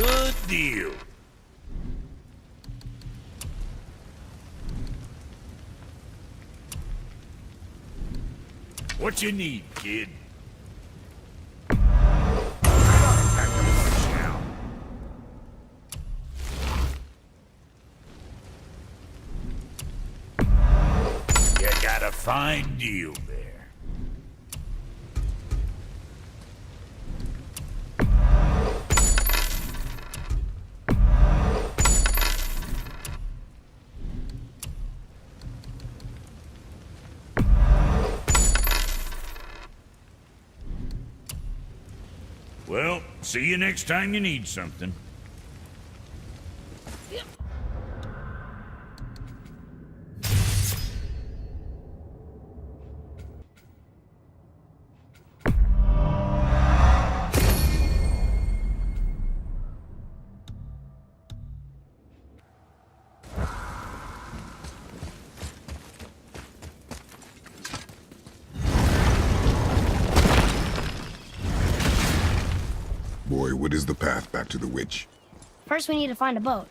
Good deal. What you need, kid? Pack a punch now. You got a fine deal there. Well, see you next time you need something. Boy, what is the path back to the witch? First, we need to find a boat.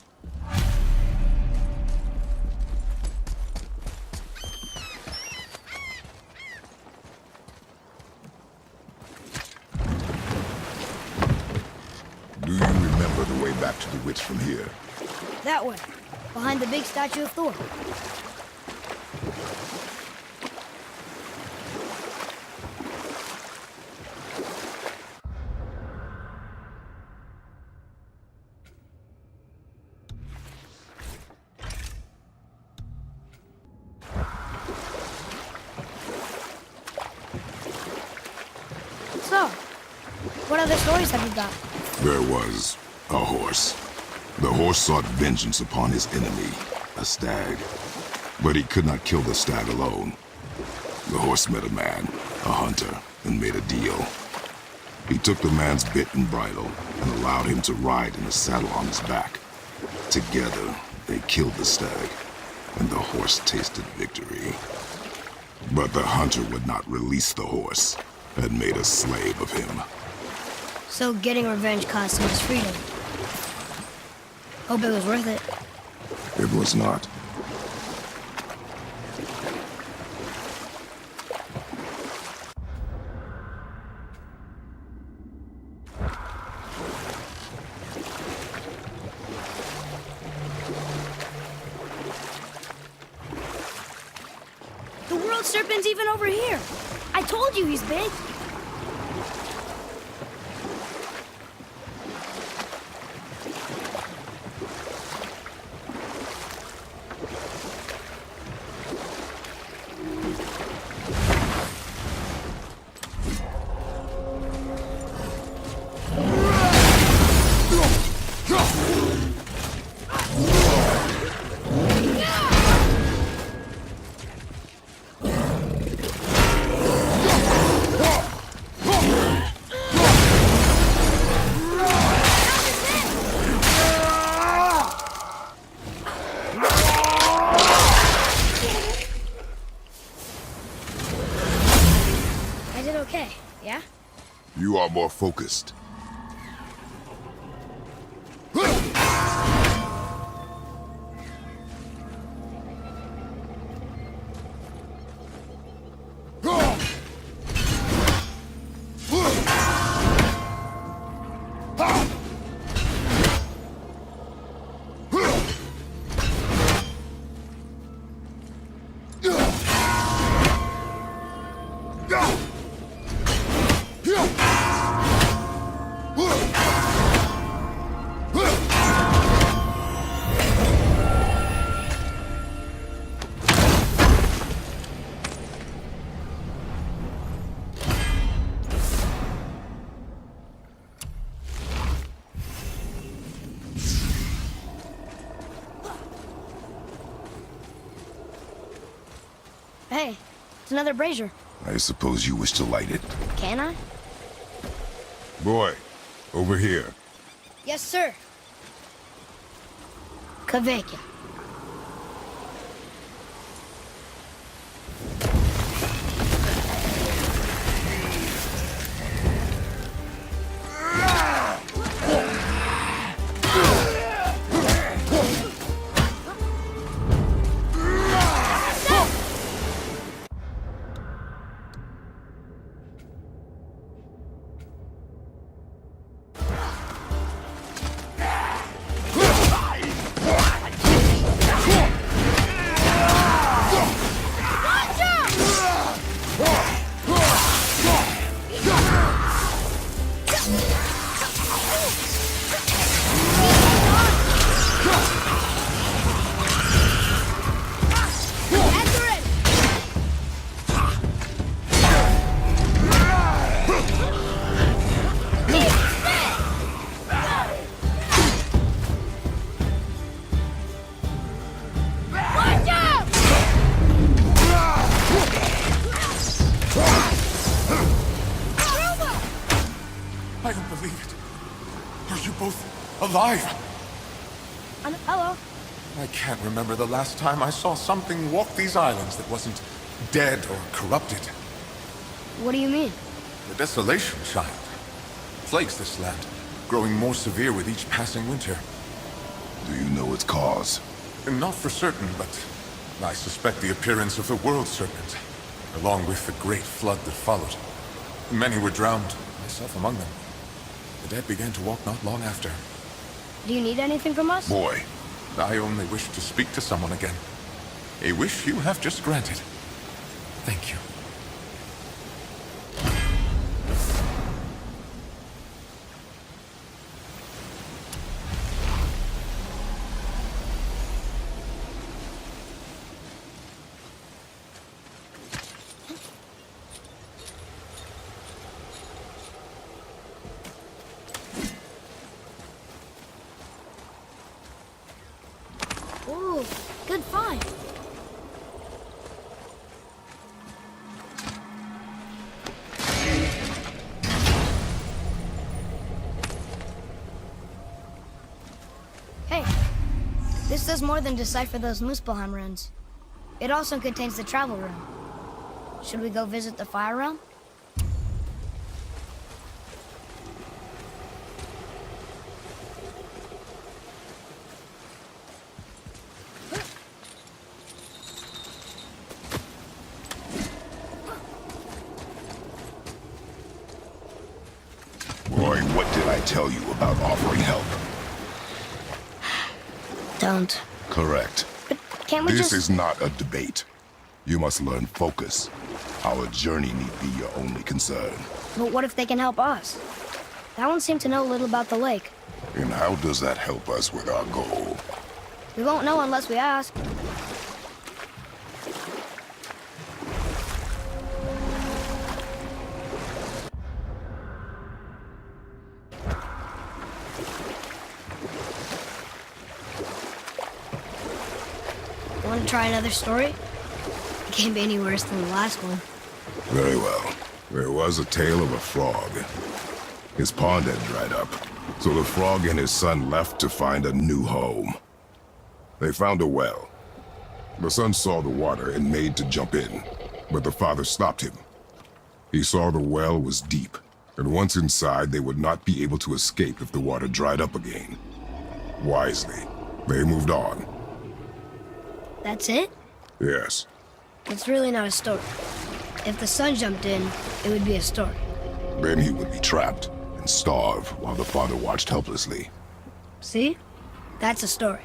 Do you remember the way back to the witch from here? That way, behind the big statue of Thor. So, what other stories have you got? There was a horse. The horse sought vengeance upon his enemy, a stag. But he could not kill the stag alone. The horse met a man, a hunter, and made a deal. He took the man's bit and bridle and allowed him to ride in a saddle on his back. Together, they killed the stag, and the horse tasted victory. But the hunter would not release the horse and made a slave of him. So getting revenge cost him his freedom. Hope it was worth it. It was not. The world serpent's even over here. I told you he's big. I did okay, yeah? You are more focused. Hey, it's another brazier. I suppose you wish to light it. Can I? Boy, over here. Yes, sir. Kaveka. alive! Hello. I can't remember the last time I saw something walk these islands that wasn't dead or corrupted. What do you mean? The desolation, child. Plagues this land, growing more severe with each passing winter. Do you know its cause? Not for certain, but I suspect the appearance of the World Serpent, along with the great flood that followed. Many were drowned, myself among them. The dead began to walk not long after. Do you need anything from us? Boy, I only wish to speak to someone again. A wish you have just granted. Thank you. Ooh, good find. Hey, this does more than decipher those Muspelheim runes. It also contains the travel room. Should we go visit the fire realm? boy, what did I tell you about offering help? Don't. Correct. But can't we This just... is not a debate. You must learn focus. Our journey need be your only concern. But what if they can help us? That one seemed to know a little about the lake. And how does that help us with our goal? We won't know unless we ask. Want to try another story? It can't be any worse than the last one. Very well. There was a tale of a frog. His pond had dried up, so the frog and his son left to find a new home. They found a well. The son saw the water and made to jump in, but the father stopped him. He saw the well was deep, and once inside they would not be able to escape if the water dried up again. Wisely, they moved on. That's it? Yes. It's really not a story. If the son jumped in, it would be a story. Then he would be trapped and starve while the father watched helplessly. See? That's a story.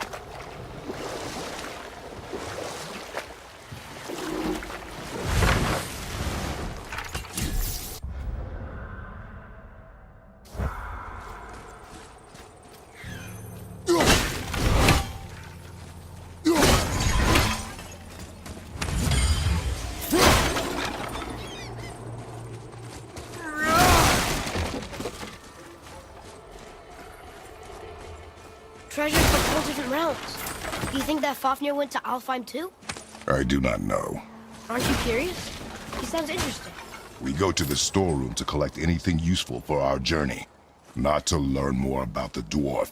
Treasures from all different realms. Do you think that Fafnir went to Alfheim too? I do not know. Aren't you curious? He sounds interesting. We go to the storeroom to collect anything useful for our journey, not to learn more about the dwarf.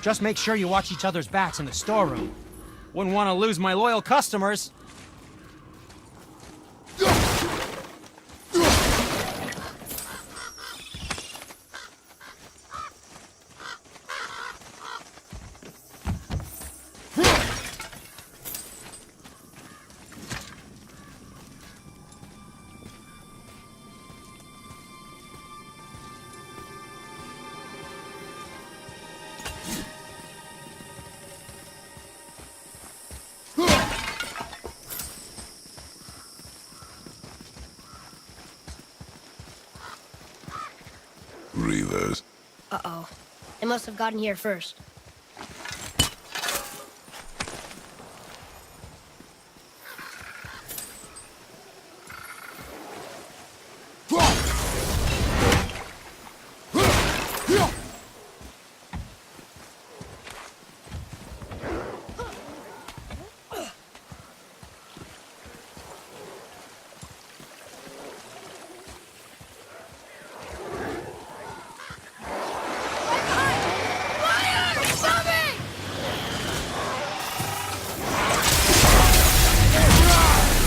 Just make sure you watch each other's backs in the storeroom. Wouldn't want to lose my loyal customers. regulars. Uh-oh. They must have gotten here first.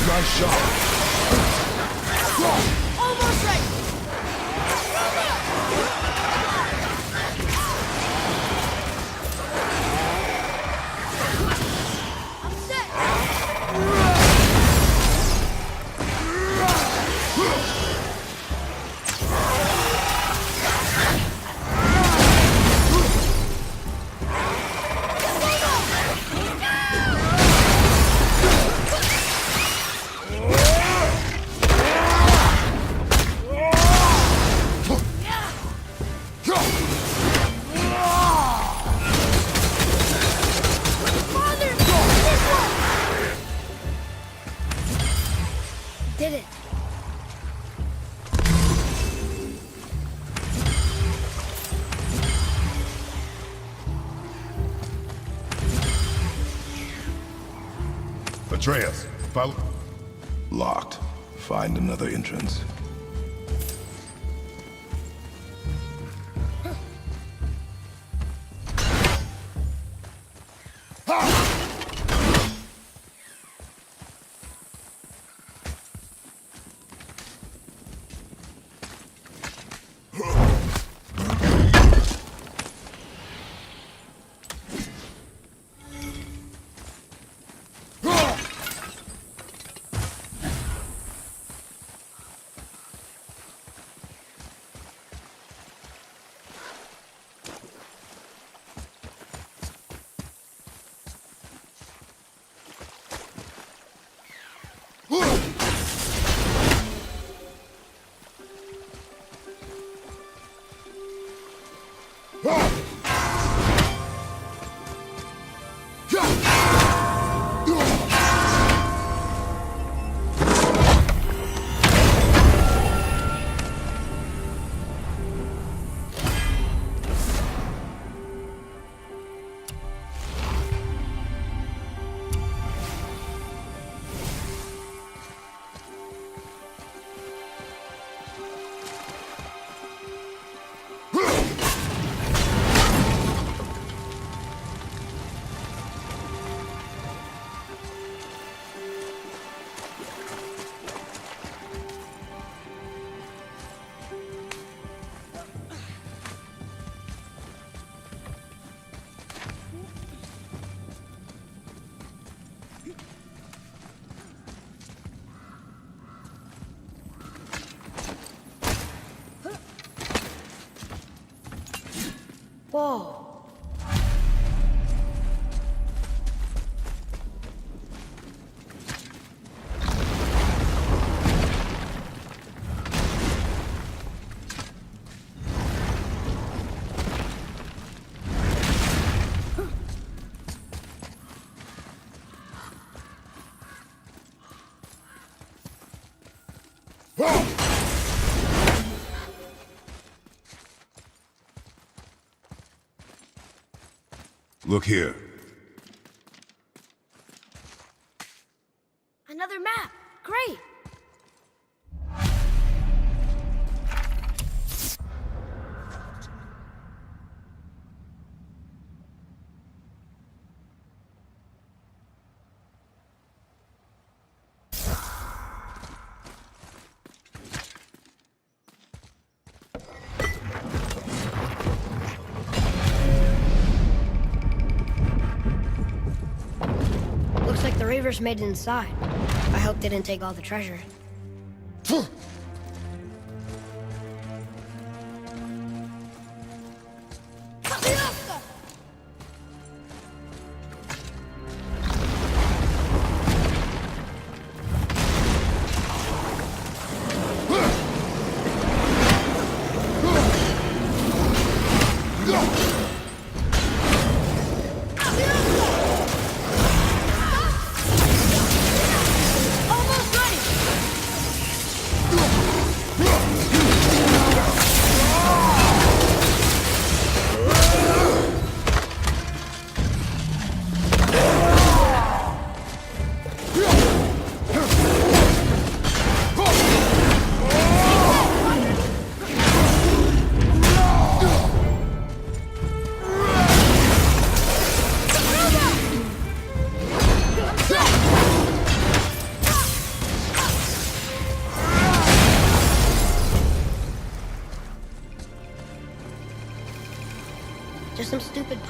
Nice shot. Almost right! I'm set! Did it. Atreus, follow. Locked. Find another entrance. Whoa. Look here. Another map. Great. Looks like the Reavers made it inside. I hope they didn't take all the treasure.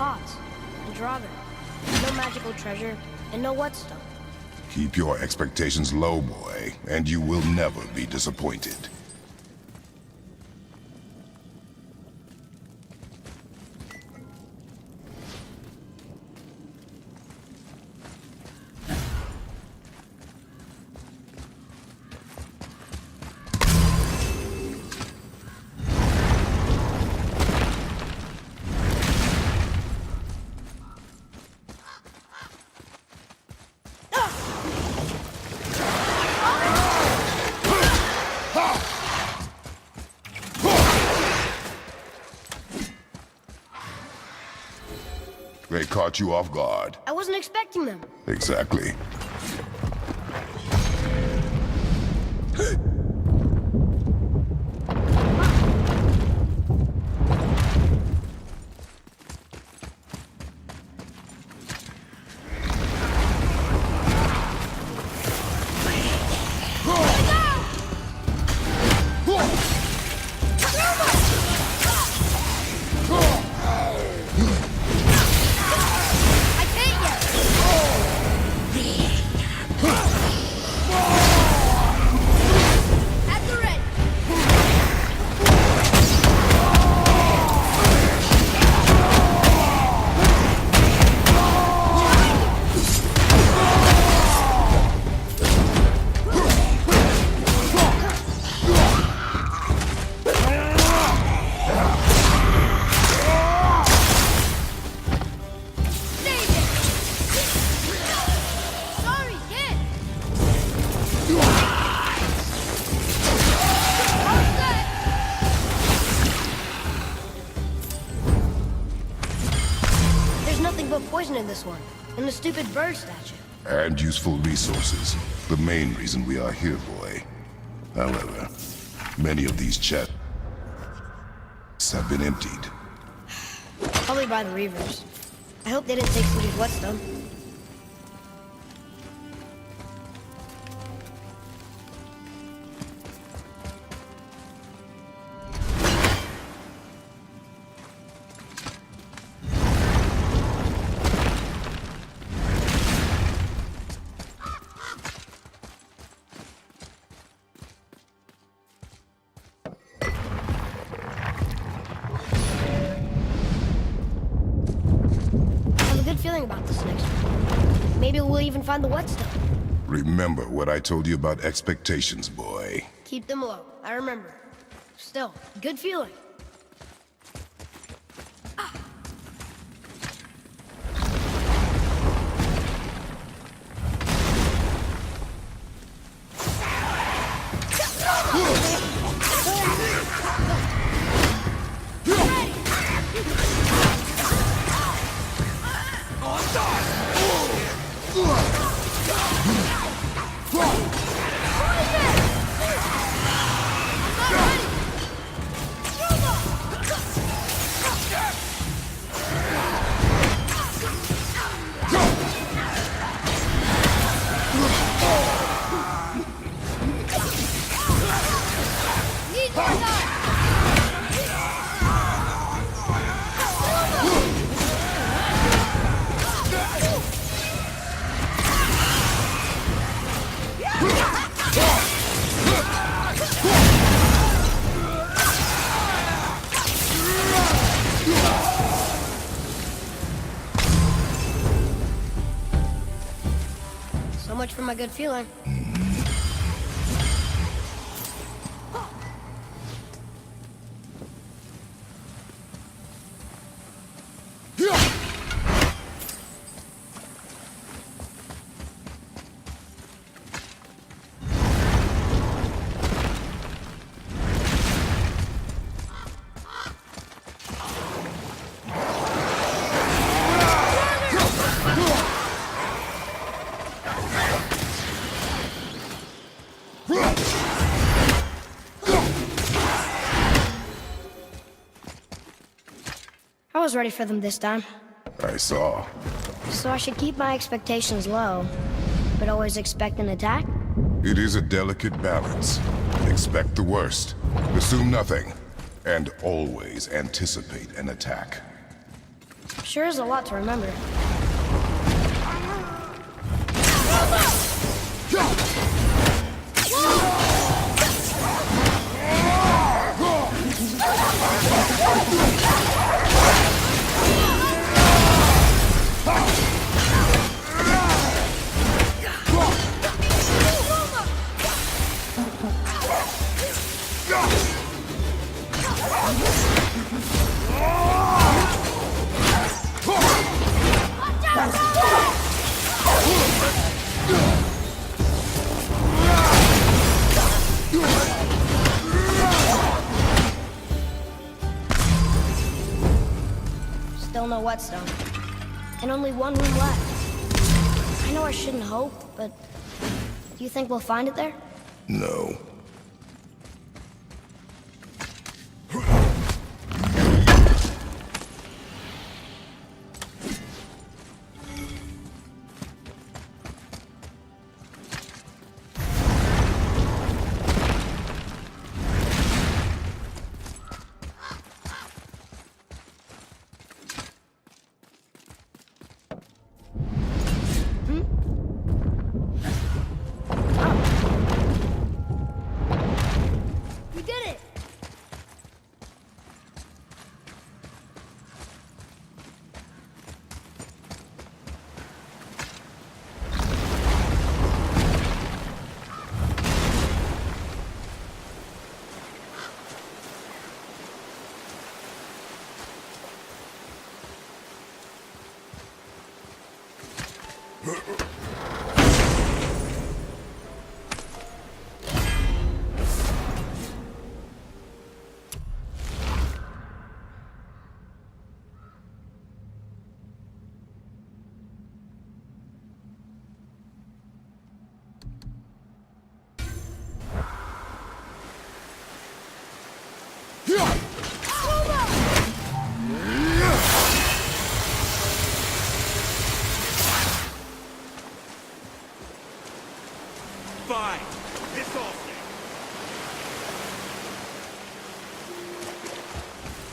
pots and Draugr. No magical treasure, and no whetstone. Keep your expectations low, boy, and you will never be disappointed. They caught you off guard. I wasn't expecting them. Exactly. I can't yet. At the ready. Save it. Sorry, kid. All set. There's nothing but poison in this one, and the stupid bird statue. And useful resources. The main reason we are here, boy. However, many of these chests have been emptied. Probably by the Reavers. I hope they didn't take City's whetstone. I have a good feeling about this next one. Maybe we'll even find the whetstone. Remember what I told you about expectations, boy. Keep them low. I remember. Still, good feeling. Need more time. So much for my good feeling. I was ready for them this time. I saw. So I should keep my expectations low, but always expect an attack? It is a delicate balance. Expect the worst, assume nothing, and always anticipate an attack. Sure is a lot to remember. Still no whetstone. And only one room left. I know I shouldn't hope, but do you think we'll find it there? No. We did it! Fine. Piss off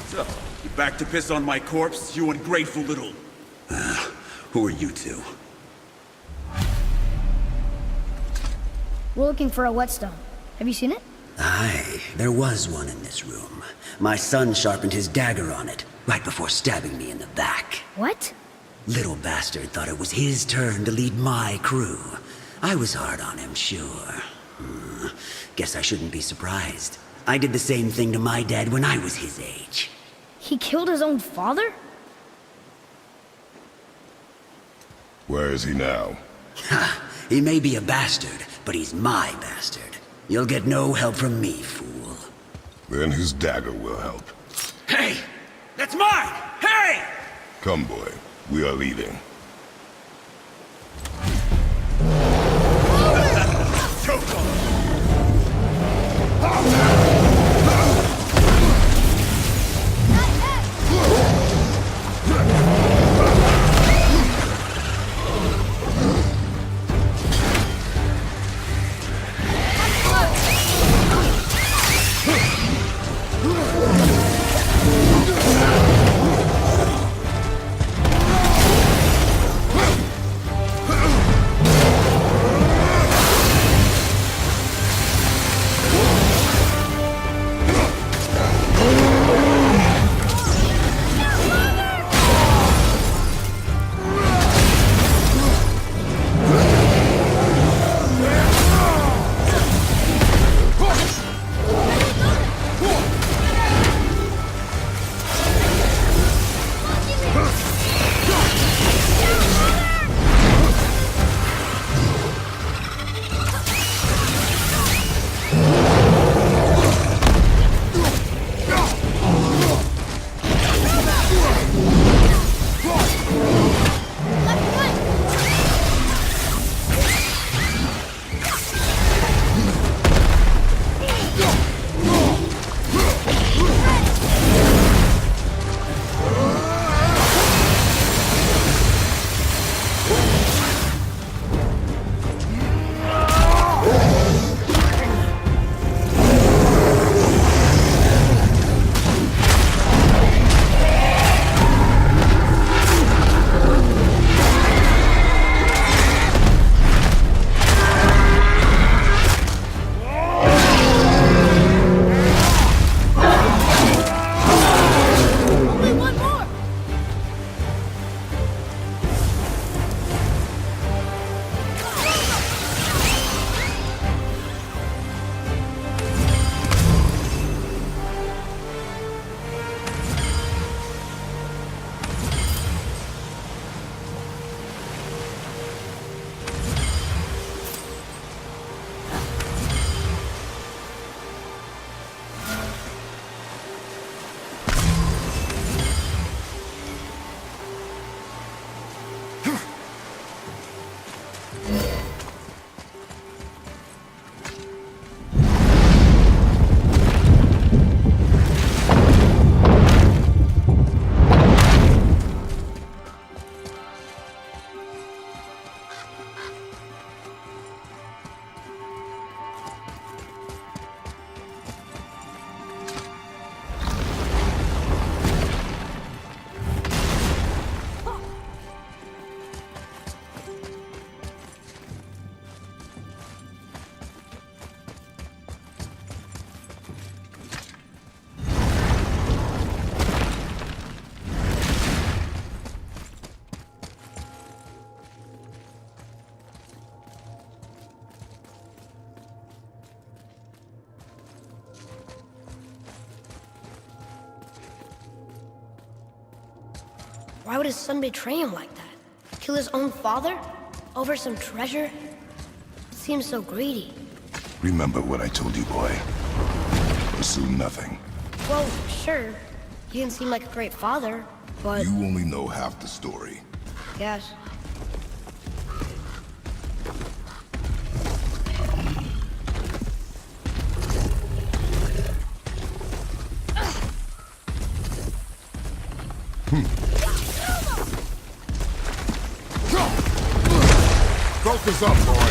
then. So, you back to piss on my corpse, you ungrateful little... who are you two? We're looking for a whetstone. Have you seen it? Aye, there was one in this room. My son sharpened his dagger on it, right before stabbing me in the back. What? Little bastard thought it was his turn to lead my crew. I was hard on him, sure. Guess I shouldn't be surprised. I did the same thing to my dad when I was his age. He killed his own father? Where is he now? Ha! He may be a bastard, but he's my bastard. You'll get no help from me, fool. Then his dagger will help. Hey! That's mine! Hey! Come, boy. We are leaving. Choke on! Why would his son betray him like that? Kill his own father? Over some treasure? It seems so greedy. Remember what I told you, boy. Assume nothing. Well, sure. He didn't seem like a great father, but... You only know half the story. Yes. Focus up, boy.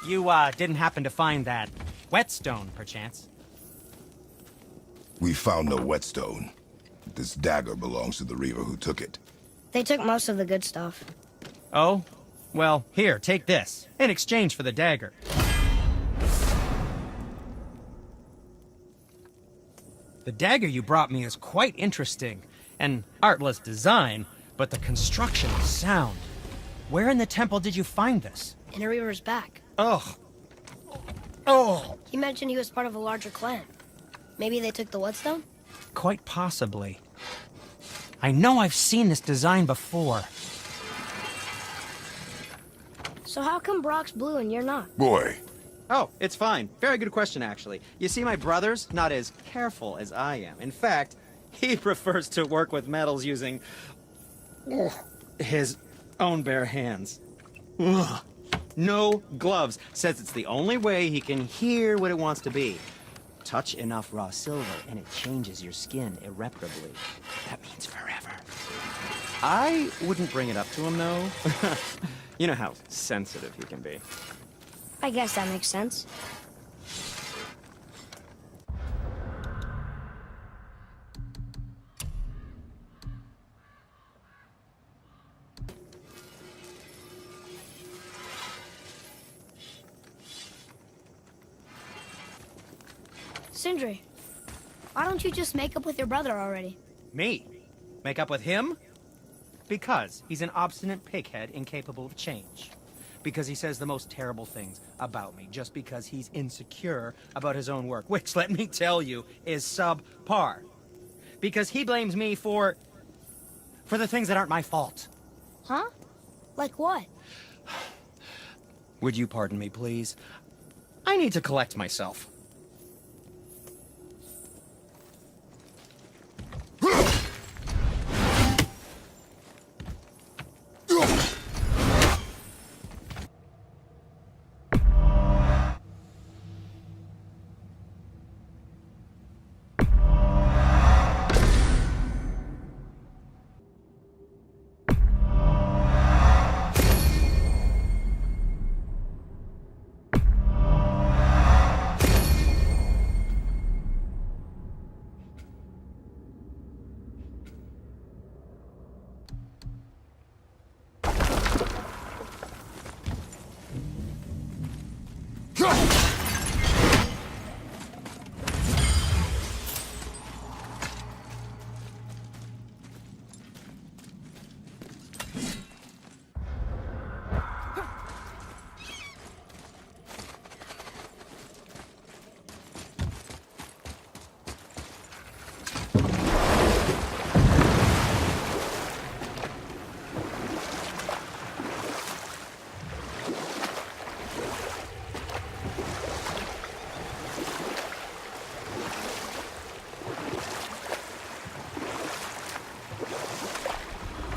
You, didn't happen to find that whetstone, perchance? We found no whetstone. This dagger belongs to the Reaver who took it. They took most of the good stuff. Oh? Well, here, take this, in exchange for the dagger. The dagger you brought me is quite interesting. An artless design, but the construction is sound. Where in the temple did you find this? In a Reaver's back. Ugh. Oh! He mentioned he was part of a larger clan. Maybe they took the whetstone? Quite possibly. I know I've seen this design before. So how come Brock's blue and you're not? Boy, Oh, it's fine. Very good question, actually. You see, my brother's not as careful as I am. In fact, he prefers to work with metals using his own bare hands. Ugh. No gloves. Says it's the only way he can hear what it wants to be. Touch enough raw silver and it changes your skin irreparably. That means forever. I wouldn't bring it up to him, though. You know how sensitive he can be. I guess that makes sense. Sindri, why don't you just make up with your brother already? Me? Make up with him? Because he's an obstinate pighead incapable of change. Because he says the most terrible things about me, just because he's insecure about his own work, which, let me tell you, is subpar. Because he blames me for the things that aren't my fault. Huh? Like what? Would you pardon me, please? I need to collect myself.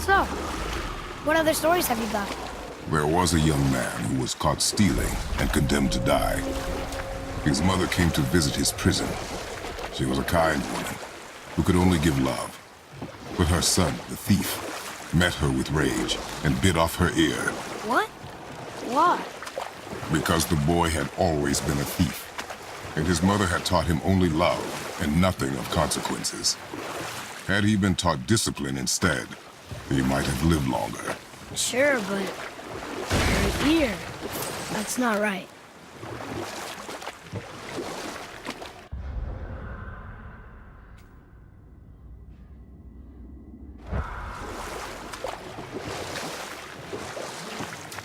So, what other stories have you got? There was a young man who was caught stealing and condemned to die. His mother came to visit his prison. She was a kind woman who could only give love. But her son, the thief, met her with rage and bit off her ear. What? Why? Because the boy had always been a thief, and his mother had taught him only love and nothing of consequences. Had he been taught discipline instead, he might have lived longer. Sure, but her ear, that's not right.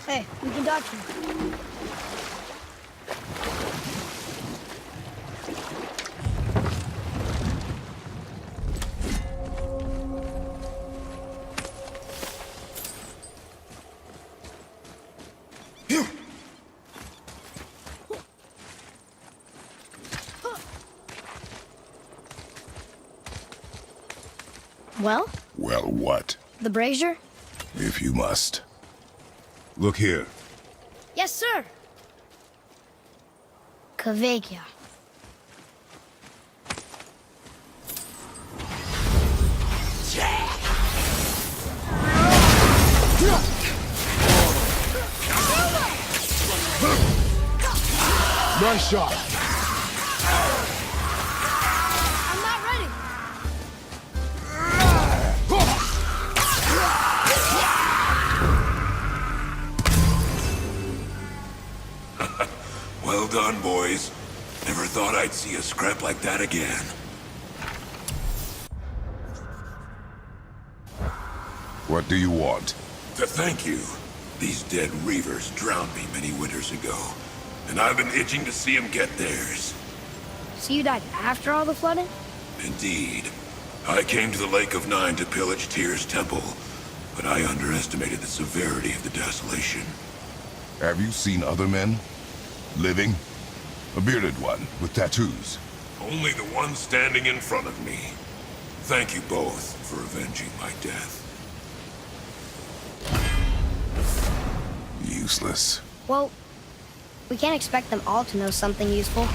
Hey, we can dodge him. Well? Well, what? The brazier? If you must. Look here. Yes, sir. Kvekia. Nice shot. I'm not ready. Well done, boys. Never thought I'd see a scrap like that again. What do you want? To thank you. These dead reavers drowned me many winters ago, and I've been itching to see them get theirs. So you died after all the flooding? Indeed. I came to the Lake of Nine to pillage Tyr's temple, but I underestimated the severity of the desolation. Have you seen other men? Living? A bearded one with tattoos? Only the one standing in front of me. Thank you both for avenging my death. Useless. Well, we can't expect them all to know something useful.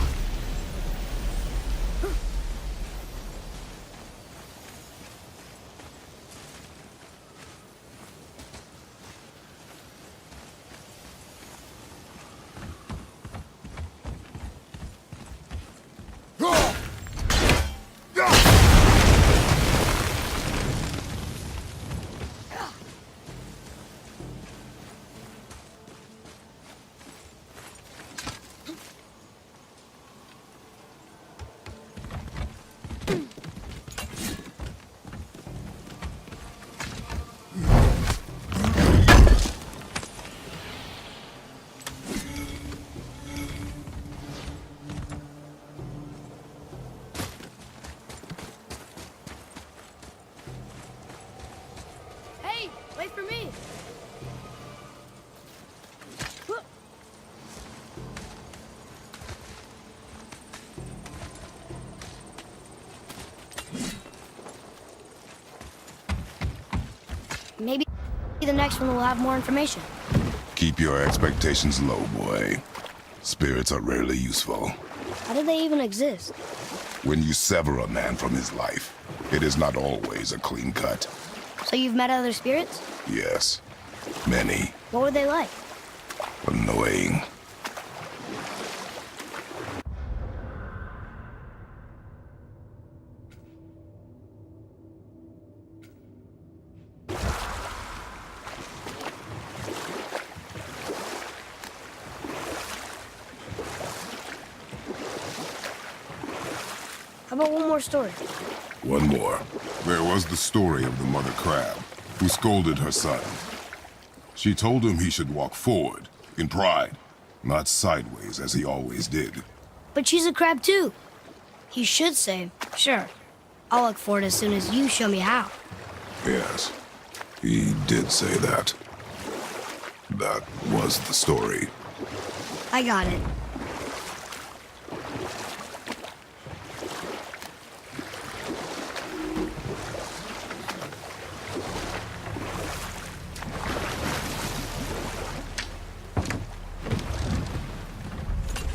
Hey, wait for me. Maybe the next one will have more information. Keep your expectations low, boy. Spirits are rarely useful. How do they even exist? When you sever a man from his life, it is not always a clean cut. So you've met other spirits? Yes. Many. What were they like? Annoying. about one more story? One more. There was the story of the mother crab, who scolded her son. She told him he should walk forward, in pride, not sideways as he always did. But she's a crab too. He should say, sure, I'll look forward as soon as you show me how. Yes, he did say that. That was the story. I got it.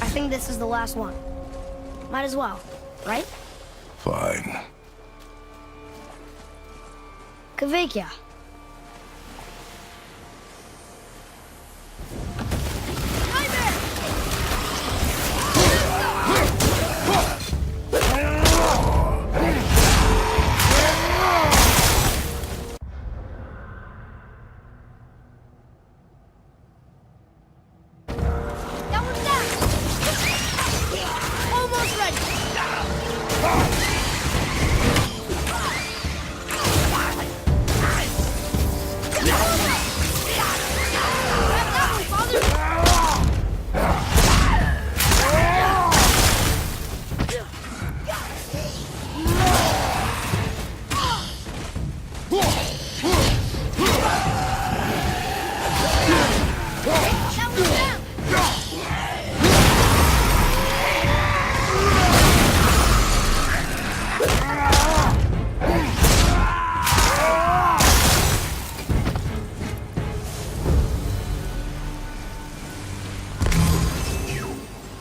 I think this is the last one. Might as well, right? Fine. Kavekya.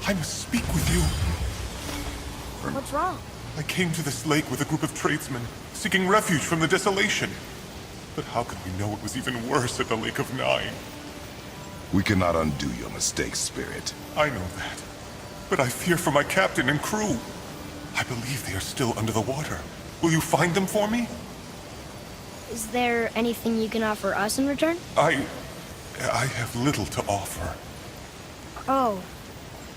I must speak with you. What's wrong? I came to this lake with a group of tradesmen, seeking refuge from the desolation. But how could we know it was even worse at the Lake of Nine? We cannot undo your mistakes, Spirit. I know that. But I fear for my captain and crew. I believe they are still under the water. Will you find them for me? Is there anything you can offer us in return? I have little to offer. Oh,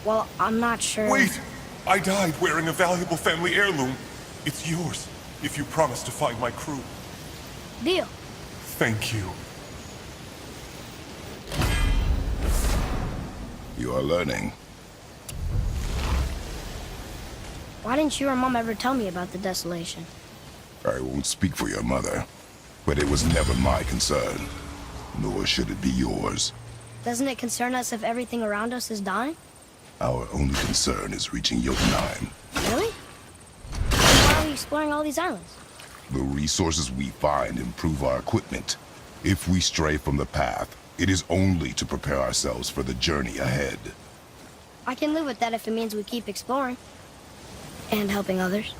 well, I'm not sure. Wait! I died wearing a valuable family heirloom. It's yours, if you promise to find my crew. Deal. Thank you. You are learning. Why didn't you or Mom ever tell me about the desolation? I won't speak for your mother, but it was never my concern. Nor should it be yours. Doesn't it concern us if everything around us is dying? Our only concern is reaching Jotunheim. Really? Why are we exploring all these islands? The resources we find improve our equipment. If we stray from the path, it is only to prepare ourselves for the journey ahead. I can live with that if it means we keep exploring. And helping others.